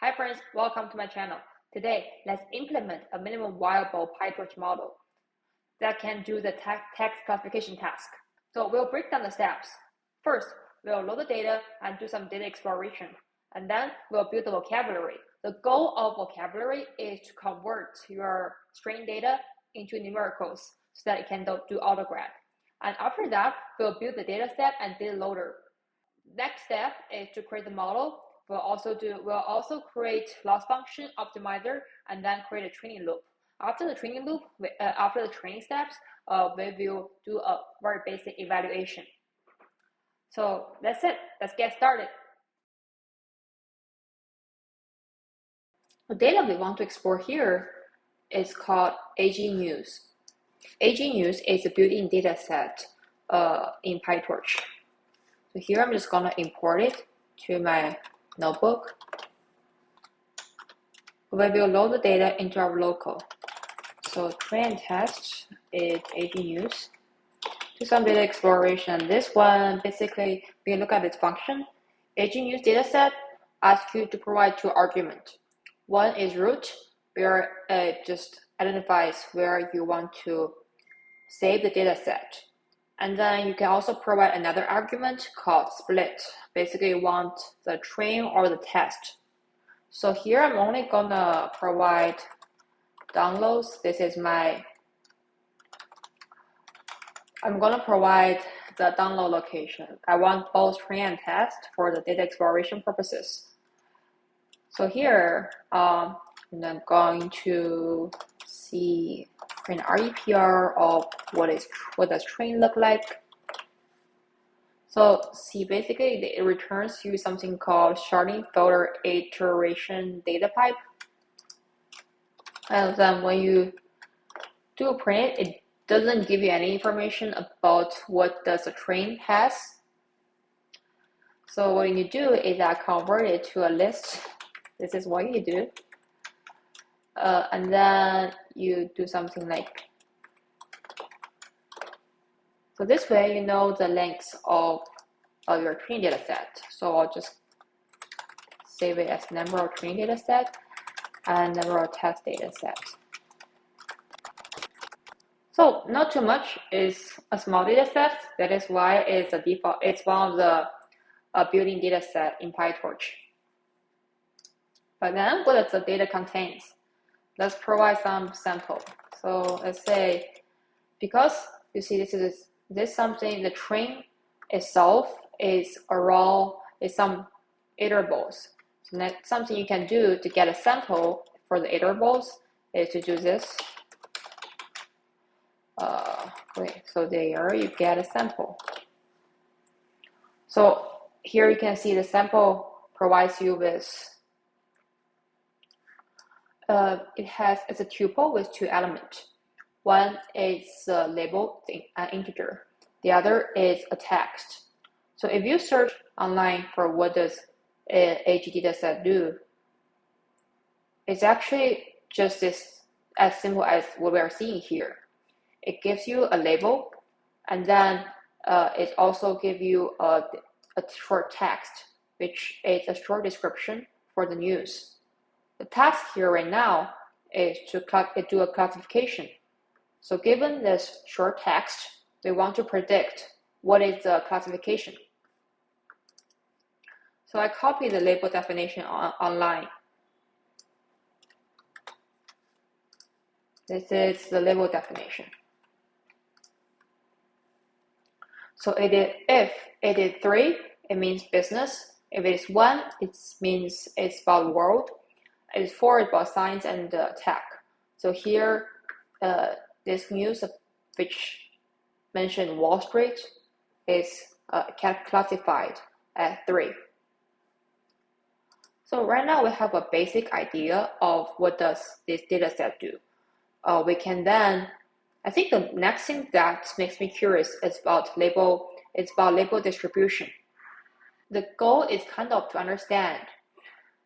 Hi friends, welcome to my channel. Today, let's implement a minimum viable Pytorch model that can do the text classification task. So we'll break down the steps. First, we'll load the data and do some data exploration. And then we'll build the vocabulary. The goal of vocabulary is to convert your string data into numericals so that it can do autograph. And after that, we'll build the dataset and dataloader. Next step is to create the model. We'll also create loss function optimizer and then create a training loop. After the training loop, after the training steps, we will do a very basic evaluation. So that's it. Let's get started. The data we want to export here is called AG News. AG News is a built-in data set in Pytorch. So here I'm just gonna import it to my notebook. We will load the data into our local. So train and test is AG News. Do some data exploration. This one, basically, we can look at its function. AG News dataset asks you to provide two arguments. One is root, where it just identifies where you want to save the dataset. And then you can also provide another argument called split. Basically, you want the train or the test. So here I'm only gonna provide downloads. I'm gonna provide the download location. I want both train and test for the data exploration purposes. So here, I'm going to see an REPR of what does train look like. So see, basically it returns you something called sharding filter iteration data pipe. And then when you do a print, it doesn't give you any information about what does the train has. So what you do is convert it to a list. This is what you do. And then you do something like, so this way you know the length of your train data set. So I'll just save it as number of train data set and number of test data set. So not too much, is a small data set. That is why it's a default. It's one of the built-in data set in Pytorch. But then what does the data contains? Let's provide some sample. So let's say, because you see this something, the train itself is some iterables. So that's something you can do to get a sample for the iterables is to do this. So there you get a sample. So here you can see the sample provides you with it's a tuple with two elements. One is a label, an integer. The other is a text. So if you search online for what does AG dataset do, it's actually just as simple as what we are seeing here. It gives you a label, and then it also gives you a short text, which is a short description for the news. The task here right now is to do a classification. So given this short text, we want to predict what is the classification. So I copy the label definition online. This is the label definition. So if it is 3, it means business. If it is 1, it means it's about world. It is 4 about science and tech. So here, this news which mentioned Wall Street is classified as 3. So right now we have a basic idea of what does this dataset do. We can then, I think the next thing that makes me curious is about label distribution. The goal is kind of to understand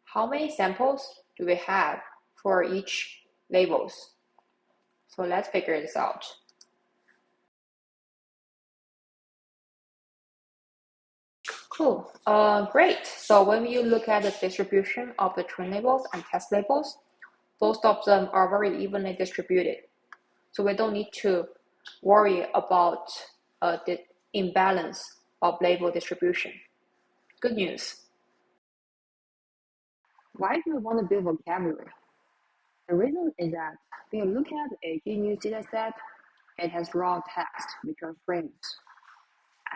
how many samples do we have for each labels. So let's figure this out. Cool. Great. So when you look at the distribution of the train labels and test labels, most of them are very evenly distributed. So we don't need to worry about the imbalance of label distribution. Good news. Why do we want to build vocabulary? The reason is that when you look at a GNU dataset, it has raw text, which are frames.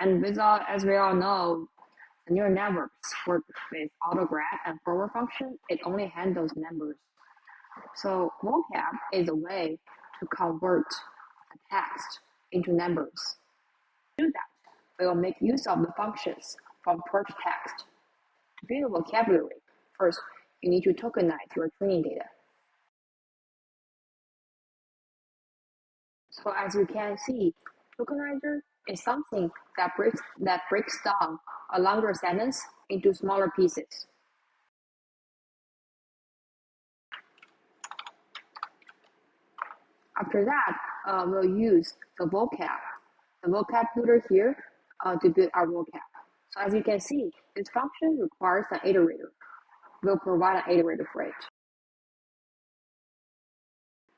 And as we all know, the neural networks work with autograph and forward function. It only handles numbers. So vocab is a way to convert a text into numbers. To do that, we will make use of the functions from Pytorch text. To build a vocabulary, first, you need to tokenize your training data. So as you can see, tokenizer is something that breaks down a longer sentence into smaller pieces. After that, we'll use the vocab builder here to build our vocab. So as you can see, this function requires an iterator. We'll provide an iterator for it.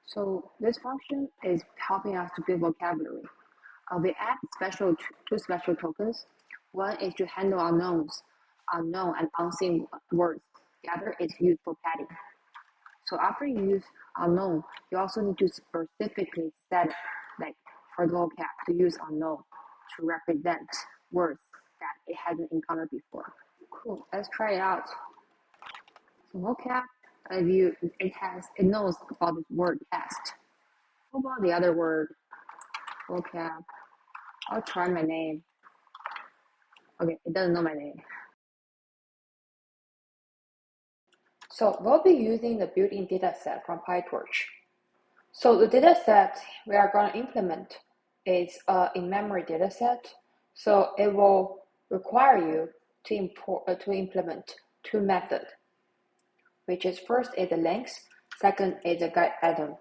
So this function is helping us to build vocabulary. We add two special tokens. One is to handle unknown and unseen words. The other is used for padding. So after you use unknown, you also need to specifically set, like for the vocab, to use unknown to represent words that it hasn't encountered before. Cool. Let's try it out. So vocab, it knows about this word test. What about the other word? Vocab. I'll try my name. Okay, it doesn't know my name. So we'll be using the built-in dataset from Pytorch. So the dataset we are going to implement is an in-memory dataset. So it will require you to implement two methods, which is first is the length, second is the guide item.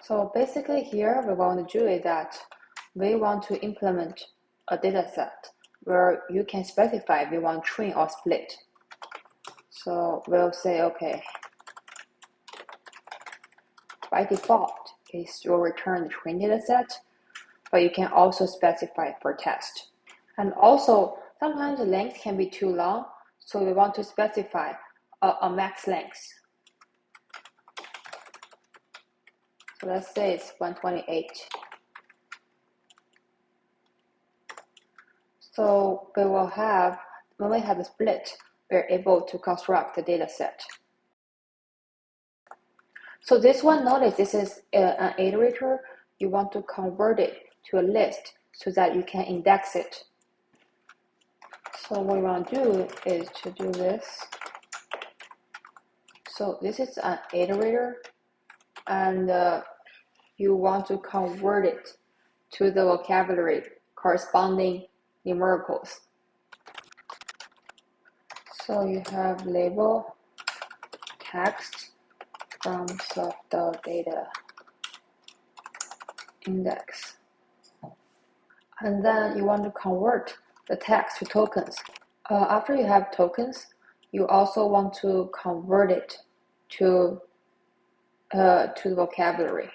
So basically here, what we want to do is that we want to implement a dataset where you can specify if you want train or split. So we'll say, okay, by default, it will return the train dataset, but you can also specify for test. And also, sometimes the length can be too long, so we want to specify a max length. So let's say it's 128. So when we have a split, we're able to construct the data set. So this one, notice this is an iterator. You want to convert it to a list so that you can index it. So what we want to do is to do this. So this is an iterator, and you want to convert it to the vocabulary corresponding numericals. So you have label, text from soft data index. And then you want to convert the text to tokens. After you have tokens, you also want to convert it to the vocabulary.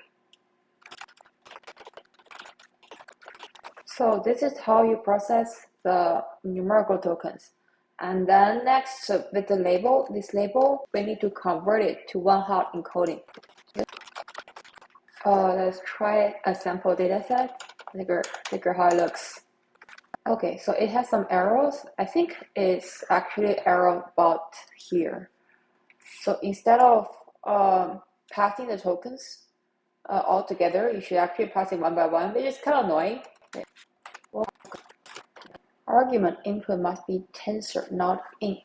So this is how you process the numerical tokens. And then next, with the label, this label, we need to convert it to one-hot encoding. Let's try a sample dataset. Figure how it looks. Okay, so it has some arrows. I think it's actually arrow about here. So instead of passing the tokens all together, you should actually pass it one by one, which is kind of annoying. Argument input must be tensor, not int.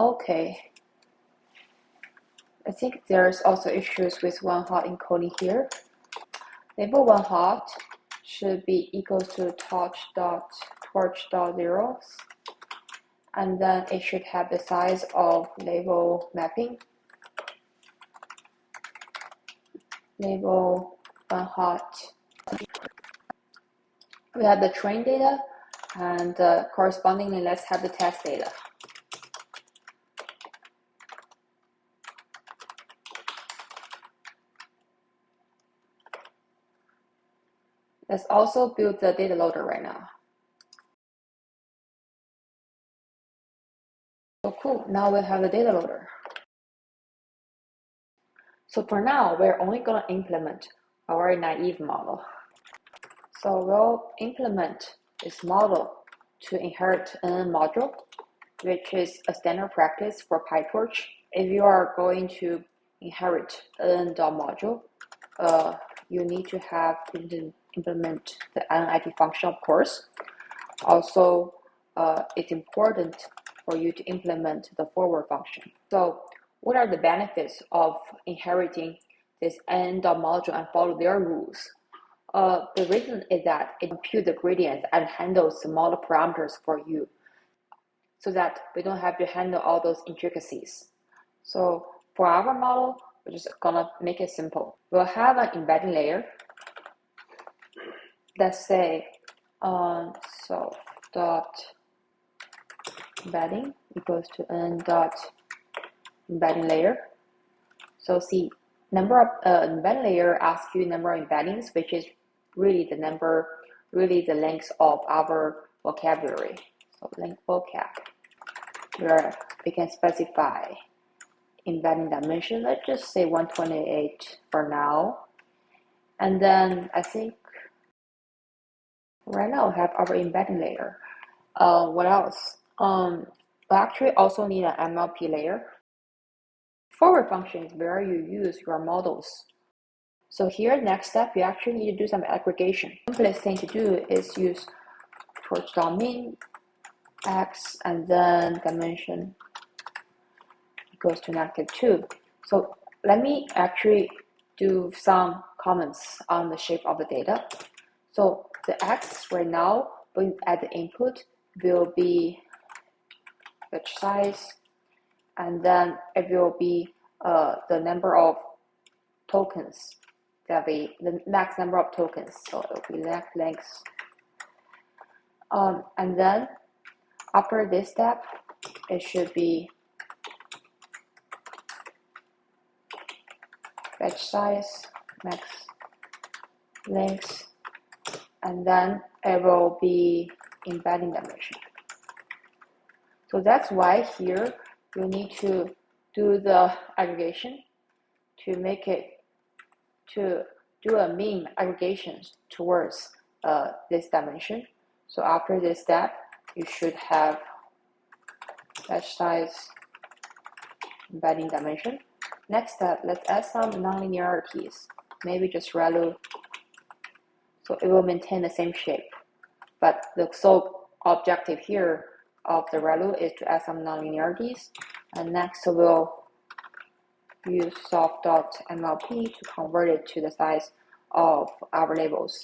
Okay. I think there's also issues with one-hot encoding here. Label one-hot should be equals to torch.zeros. And then it should have the size of label mapping. Label one-hot. We have the train data, and correspondingly, let's have the test data. Let's also build the data loader right now. So cool, now we have the data loader. So for now, we're only going to implement our naive model. So we'll implement this model to inherit an module, which is a standard practice for Pytorch. If you are going to inherit an module, you need to have implement the NIT function, of course. Also, it's important for you to implement the forward function. So what are the benefits of inheriting this n.module and follow their rules? The reason is that it computes the gradients and handles the model parameters for you, so that we don't have to handle all those intricacies. So for our model, we're just gonna make it simple. We'll have an embedding layer. Let's say so dot embedding equals to n dot embedding layer. So see, number of embedding layer asks you number of embeddings, which is really the length of our vocabulary. So length vocab, where we can specify embedding dimension. Let's just say 128 for now. And then I think right now we have our embedding layer. What else? We actually also need an MLP layer. Forward function is where you use your models. So here, next step, you actually need to do some aggregation. The simplest thing to do is use torch.min x and then dimension equals to -2. So let me actually do some comments on the shape of the data. So the x right now, at the input, will be batch size, and then it will be the number of tokens, the max number of tokens. So it will be length. And then after this step, it should be batch size, max length, and then it will be embedding dimension. So that's why here you need to do the aggregation to make it, to do a mean aggregation towards this dimension. So after this step, you should have batch size, embedding dimension. Next step, let's add some nonlinearities, maybe just ReLU. So it will maintain the same shape. But the sole objective here of the ReLU is to add some nonlinearities. And next we'll use soft.mlp to convert it to the size of our labels.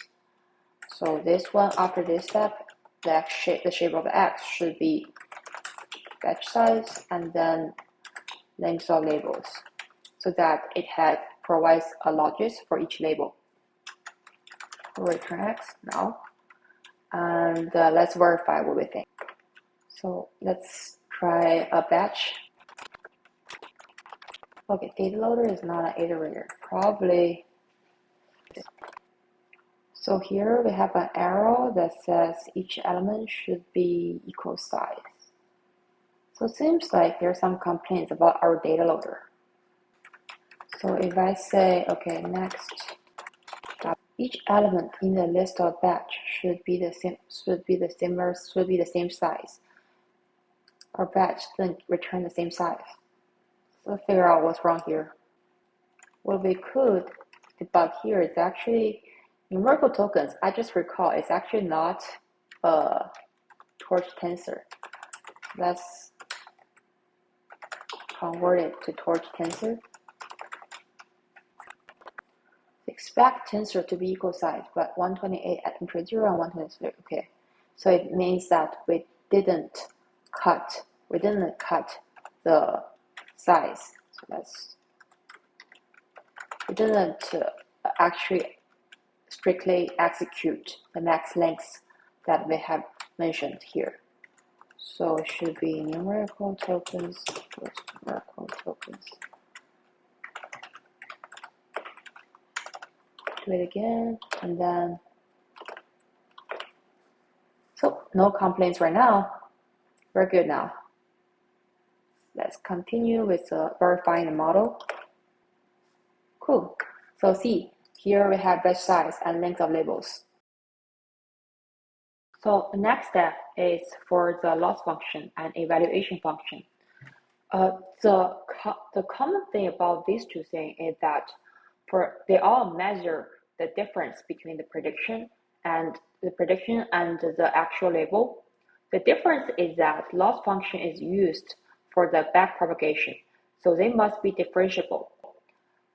So this one, after this step, the shape of the X should be batch size and then length of labels, so that it provides a logic for each label. Return X now, and let's verify what we think. So let's try a batch. Okay, data loader is not an iterator, probably. So here we have an arrow that says each element should be equal size. So it seems like there are some complaints about our data loader. So if I say, okay, next, each element in the list of batch should be the same size. Our batch then return the same size. So let's figure out what's wrong here. What we could debug here is actually numerical tokens. I just recall it's actually not a torch tensor. Let's convert it to torch tensor. Expect tensor to be equal size, but 128 at entry 0 and 123. Okay, so it means that we didn't cut the size. So we didn't actually strictly execute the max lengths that we have mentioned here. So it should be numerical tokens first, numerical tokens. Do it again, and then, so no complaints right now. We're good now. Let's continue with verifying the model. Cool. So see, here we have batch size and length of labels. So the next step is for the loss function and evaluation function. The common thing about these two things is that they all measure the difference between the prediction and the actual label. The difference is that loss function is used for the backpropagation, so they must be differentiable.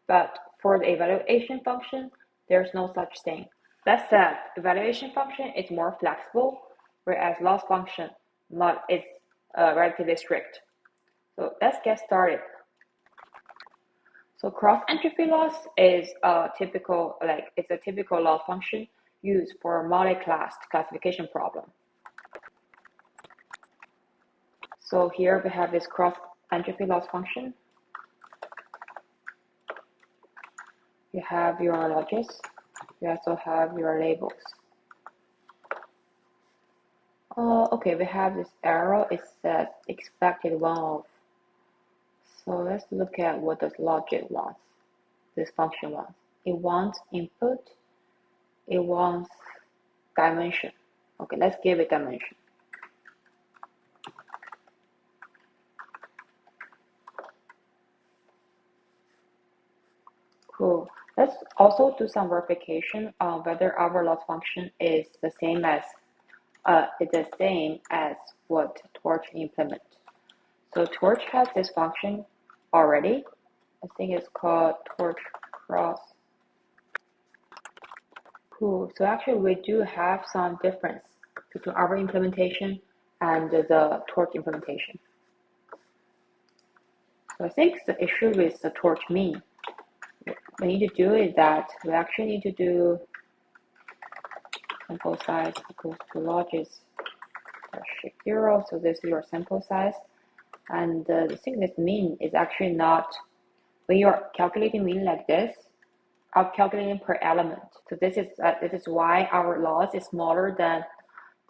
But for the evaluation function, there's no such thing. That said, evaluation function is more flexible, whereas loss function is relatively strict. So let's get started. So cross-entropy loss is a typical loss function used for multi-class classification problem. So here we have this cross-entropy loss function. You have your logits. You also have your labels. Okay, we have this arrow. It says expected one-off. So let's look at what this logit wants. This function wants. It wants input. It wants dimension. Okay, let's give it dimension. Cool. Let's also do some verification on whether our loss function is the same as what Torch implements. So Torch has this function already. I think it's called Torch cross. Cool. So actually, we do have some difference between our implementation and the Torch implementation. So I think the issue with the Torch mean we need to do is that we actually need to do sample size equals to logits shift 0. So this is your sample size. And the thing with mean is actually not, when you're calculating mean like this, I'm calculating per element. So this is why our loss is smaller than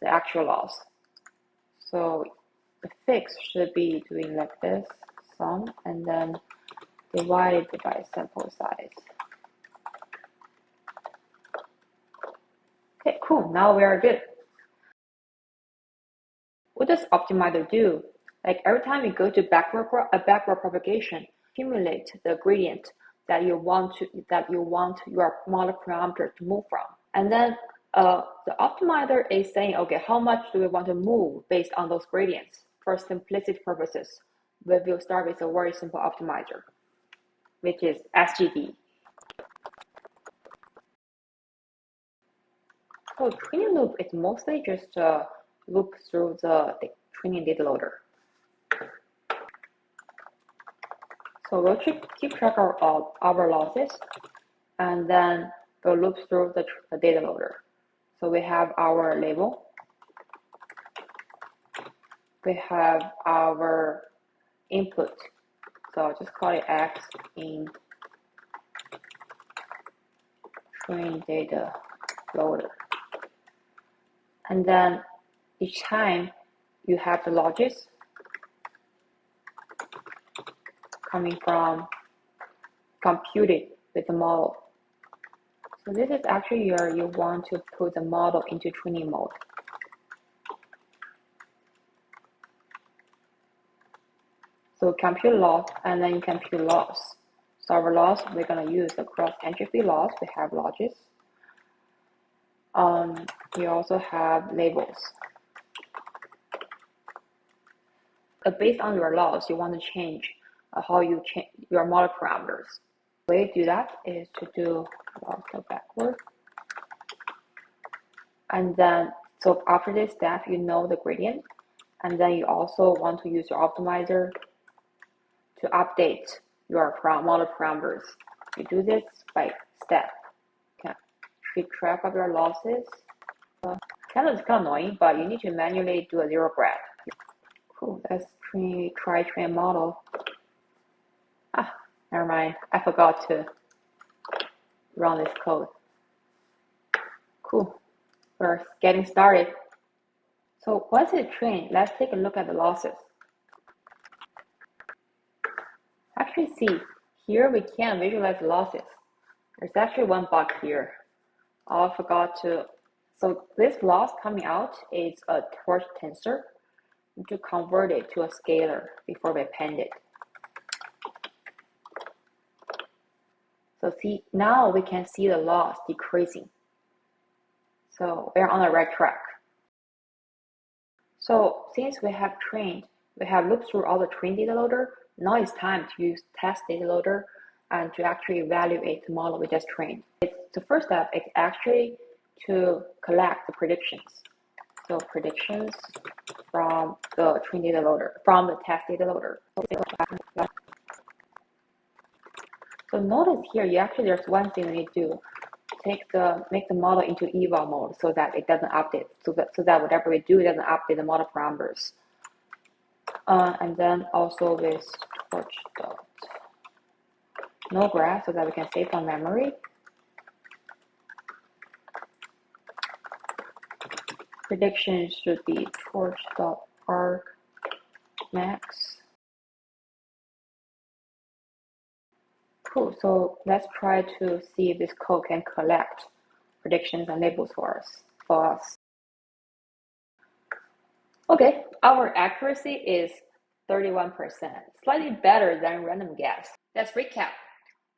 the actual loss. So the fix should be doing like this, sum, and then divided by sample size. Okay, cool. Now we are good. What does optimizer do? Like every time you go to backward propagation, accumulate the gradient that you want your model parameter to move from. And then the optimizer is saying, okay, how much do we want to move based on those gradients? For simplicity purposes, we will start with a very simple optimizer, which is SGD. So training loop is mostly just loop through the training data loader. So we'll keep track of our losses, and then we'll loop through the data loader. So we have our label. We have our input. So I'll just call it X in train data loader. And then each time you have the logits coming from computed with the model. So this is actually you want to put the model into training mode. So compute loss, and then you compute loss. So our loss, we're going to use the cross-entropy loss. We have logits. You also have labels. Based on your loss, you want to change how you change your model parameters. The way to do that is to do loss backward. And then, so after this step, you know the gradient. And then you also want to use your optimizer to update your model parameters. You do this by step. Okay. keep track of your losses. Kind of annoying, but you need to manually do a zero graph. Cool, let's try train model. Never mind, I forgot to run this code. Cool, we're getting started. So once it's trained, let's take a look at the losses. Actually, see, here we can visualize the losses. There's actually one bug here. I forgot to, so this loss coming out is a torch tensor. We need to convert it to a scalar before we append it. So see, now we can see the loss decreasing. So we're on the right track. So since we have trained, we have looked through all the trained data loader, now it's time to use test data loader and to actually evaluate the model we just trained. The first step is actually to collect the predictions. So predictions from the trained data loader, from the test data loader. So notice here, there's one thing we need to do. Make the model into eval mode so that it doesn't update, so that whatever we do, it doesn't update the model parameters. And then also with torch dot no graph so that we can save on memory. Predictions should be torch dot arg max. Cool, so let's try to see if this code can collect predictions and labels for us. Okay, our accuracy is 31%, slightly better than random guess. Let's recap.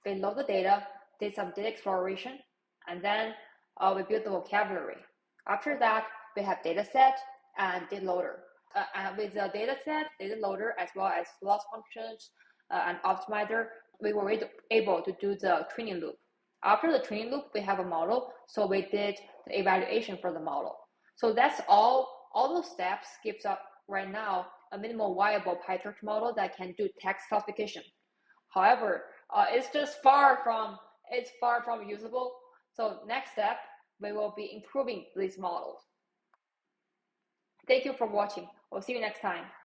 We load the data, did some data exploration, and then we built the vocabulary. After that, we have dataset and dataloader. And with the dataset, dataloader, as well as loss functions and optimizer, we were able to do the training loop. After the training loop, we have a model, so we did the evaluation for the model. So that's all those steps gives up right now a minimal viable Pytorch model that can do text classification. However, it's just far from usable. So next step, we will be improving these models. Thank you for watching. We'll see you next time.